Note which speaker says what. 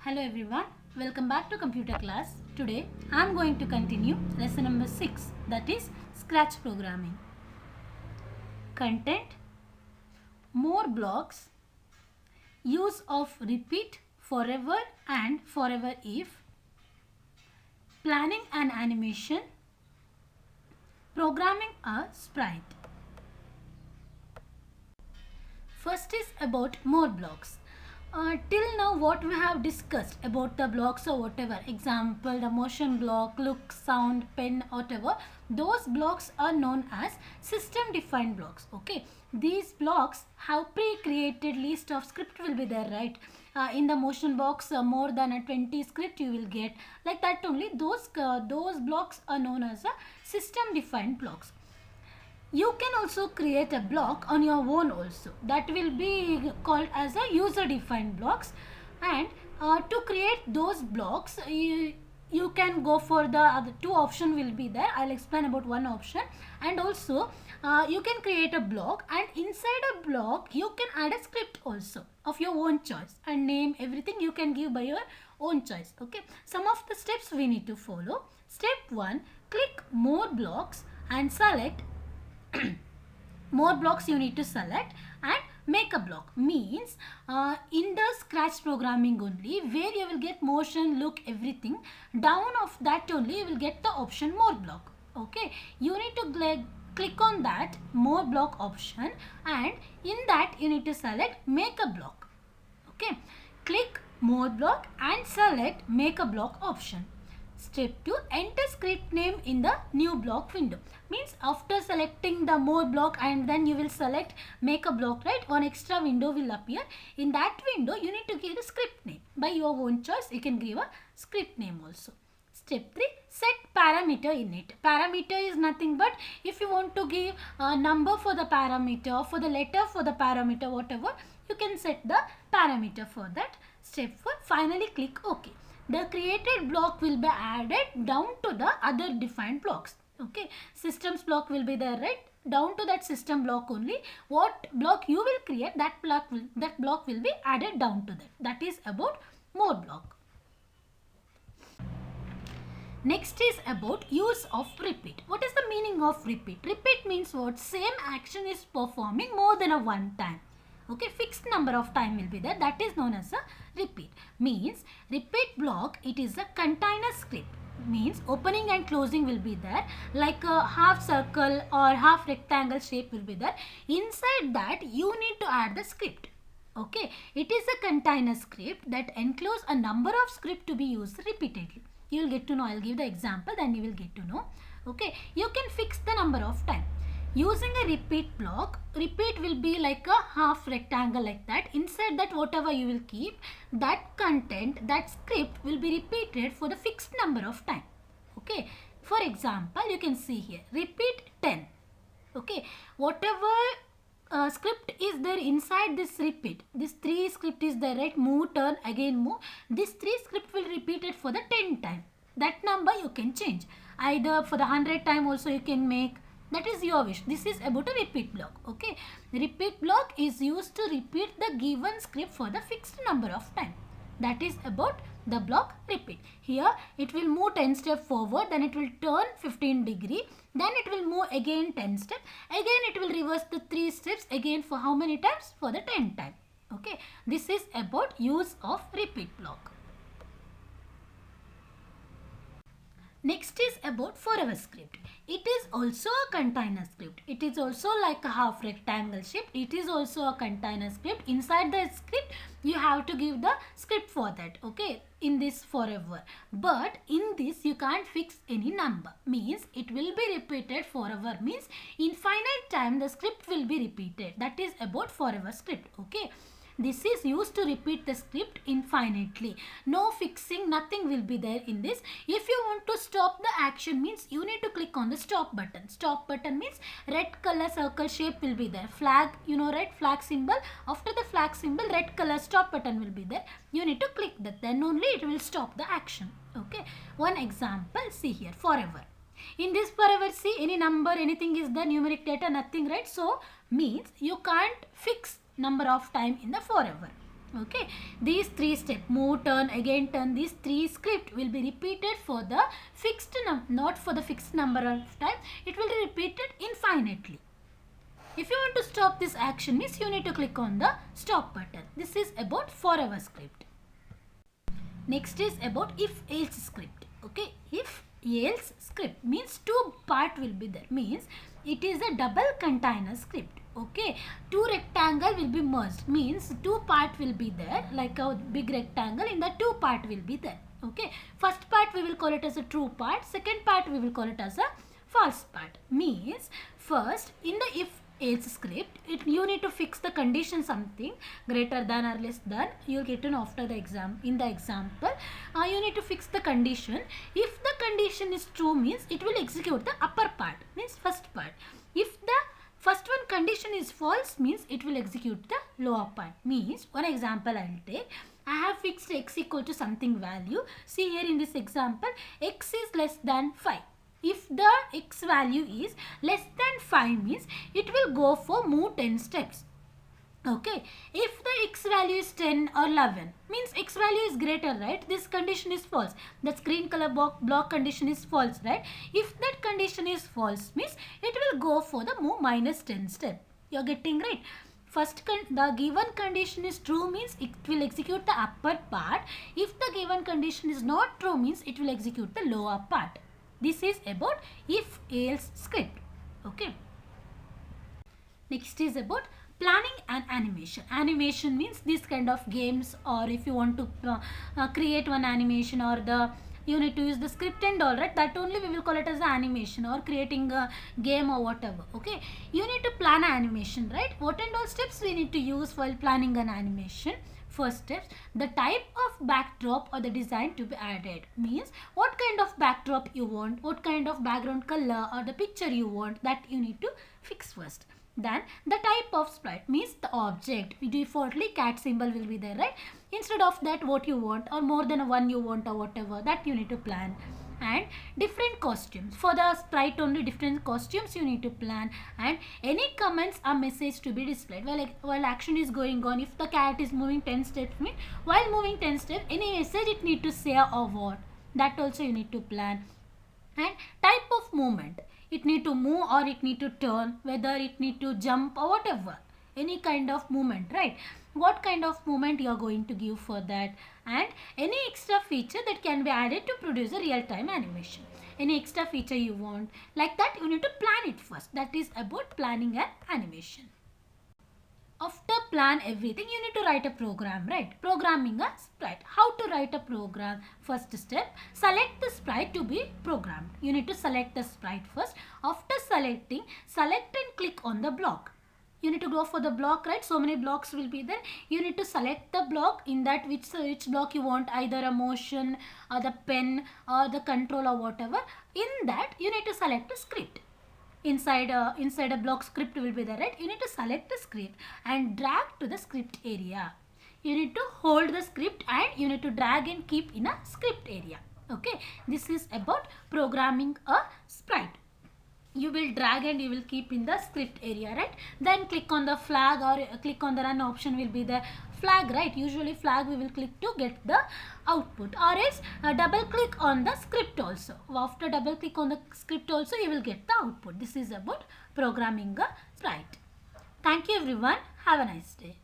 Speaker 1: Hello everyone, welcome back to computer class. Today I am going to continue lesson number 6, that is Scratch programming. Content, more blocks, use of repeat, forever and forever if, planning an animation, programming a sprite. First is about more blocks. Till now what we have discussed about the blocks or whatever, example the motion block, look, sound, pen, whatever, those blocks are known as system defined blocks. Okay, these blocks have pre-created list of script will be there, right? In the motion box more than a 20 script you will get, like that only. Those blocks are known as a system defined blocks. You can also create a block on your own also, that will be called as a user defined blocks. And to create those blocks you can go for the other two option will be there. I'll explain about one option. And also you can create a block, and inside a block you can add a script also of your own choice, and name, everything you can give by your own choice. Okay, some of the steps we need to follow. Step 1, click more blocks and select more blocks you need to select and make a block. Means in the Scratch programming only, where you will get motion, look, everything, down of that only you will get the option more block. Okay, you need to click on that more block option, and in that you need to select make a block. Okay, click more block and select make a block option. Step 2, enter script name in the new block window. Means after selecting the more block and then you will select make a block, right? One extra window will appear. In that window you need to give the script name. By your own choice you can give a script name also. Step 3, set parameter in it. Parameter is nothing but if you want to give a number for the parameter, for the letter for the parameter, whatever, you can set the parameter for that. Step 4, finally click OK. The created block will be added down to the other defined blocks. Okay, systems block will be there, right? Down to that system block only. What block you will create, that block will be added down to that. That is about more block. Next is about use of repeat. What is the meaning of repeat? Repeat means what? Same action is performing more than a one time. Okay, fixed number of time will be there. That is known as a repeat. Means repeat block, it is a container script. Means opening and closing will be there, like a half circle or half rectangle shape will be there. Inside that you need to add the script. Okay, it is a container script that encloses a number of script to be used repeatedly. You will get to know. I'll give the example, then you will get to know. Okay, you can fix the number of time. Using a repeat block, repeat will be like a half rectangle like that. Inside that whatever you will keep, that content, that script will be repeated for the fixed number of time. Okay, for example, you can see here, repeat 10. Okay, whatever script is there inside this repeat, this 3 script is there, right? Move, turn, again move. This 3 script will repeat it for the 10 time. That number you can change. Either for the 100 time also you can make. That is your wish. This is about a repeat block. Okay, the repeat block is used to repeat the given script for the fixed number of time. That is about the block repeat. Here it will move 10 steps forward, then it will turn 15 degree, then it will move again 10 steps, again it will reverse the 3 steps again for how many times? For the 10 time. Okay, this is about use of repeat block. Next is about forever script. It is also a container script. It is also like a half rectangle shape. It is also a container script. Inside the script you have to give the script for that. Okay, in this forever. But in this you can't fix any number. Means it will be repeated forever. Means infinite time the script will be repeated. That is about forever script. Okay. This is used to repeat the script infinitely. No fixing, nothing will be there in this. If you want to stop the action, means you need to click on the stop button. Stop button means red color circle shape will be there. Flag, you know, red flag symbol. After the flag symbol, red color stop button will be there. You need to click that. Then only it will stop the action. Okay. One example, see here, forever. In this forever, see any number, anything is there, numeric data, nothing, right? So, means you can't fix number of time in the forever. Okay, these three steps, move, turn, again turn, these three script will be repeated for the fixed not for the fixed number of time. It will be repeated infinitely. If you want to stop this action means you need to click on the stop button. This is about for our script. Next is about if else script. Okay, if else script means two part will be there, means it is a double container script. Okay, two rectangle will be merged, means two part will be there, like a big rectangle, in the two part will be there. Okay, first part we will call it as a true part, second part we will call it as a false part. Means first in the if else script, you need to fix the condition, something greater than or less than, you will get to know after the exam. In the example, you need to fix the condition. If the condition is true means it will execute the upper part, means first part. If the first one condition is false means it will execute the lower part. Means one example I will take. I have fixed x equal to something value. See here in this example, x is less than 5. If the x value is less than 5 means it will go for move 10 steps. Okay, if the x value is 10 or 11 means x value is greater, right? This condition is false. The green color block condition is false, right? If that condition is false means it will go for the move minus 10 step. You are getting right? First, the given condition is true means it will execute the upper part. If the given condition is not true means it will execute the lower part. This is about if else script. Okay. Next is about planning and animation. Animation means this kind of games, or if you want to create one animation, or you need to use the script and all, right? That only we will call it as animation, or creating a game or whatever. Okay, you need to plan an animation, right? What and all steps we need to use while planning an animation? First steps, the type of backdrop or the design to be added, means what kind of backdrop you want, what kind of background color or the picture you want, that you need to fix first. Then the type of sprite means the object. Defaultly cat symbol will be there, right? Instead of that, what you want, or more than one you want, or whatever, that you need to plan. And different costumes, for the sprite only different costumes you need to plan. And any comments or message to be displayed while action is going on. If the cat is moving 10 steps, mean while moving 10 steps any message it need to say or what, that also you need to plan. And type of movement, it need to move or it need to turn, whether it need to jump or whatever, any kind of movement, right? What kind of movement you are going to give for that. And any extra feature that can be added to produce a real-time animation. Any extra feature you want, like that you need to plan it first. That is about planning an animation. After plan everything, you need to write a program, right? Programming a sprite. How to write a program? First step, select the sprite to be programmed. You need to select the sprite first. After selecting, select and click on the block. You need to go for the block, right? So many blocks will be there. You need to select the block, in that which block you want, either a motion or the pen or the control or whatever. In that you need to select a script. Inside a block script will be there, right? You need to select the script and drag to the script area. You need to hold the script and you need to drag and keep in a script area. Okay, this is about programming a sprite. You will drag and you will keep in the script area, right? Then click on the flag or click on the run option will be the flag, right? Usually flag we will click to get the output, or else double click on the script also. After double click on the script also you will get the output. This is about programming a sprite. Thank you everyone. Have a nice day.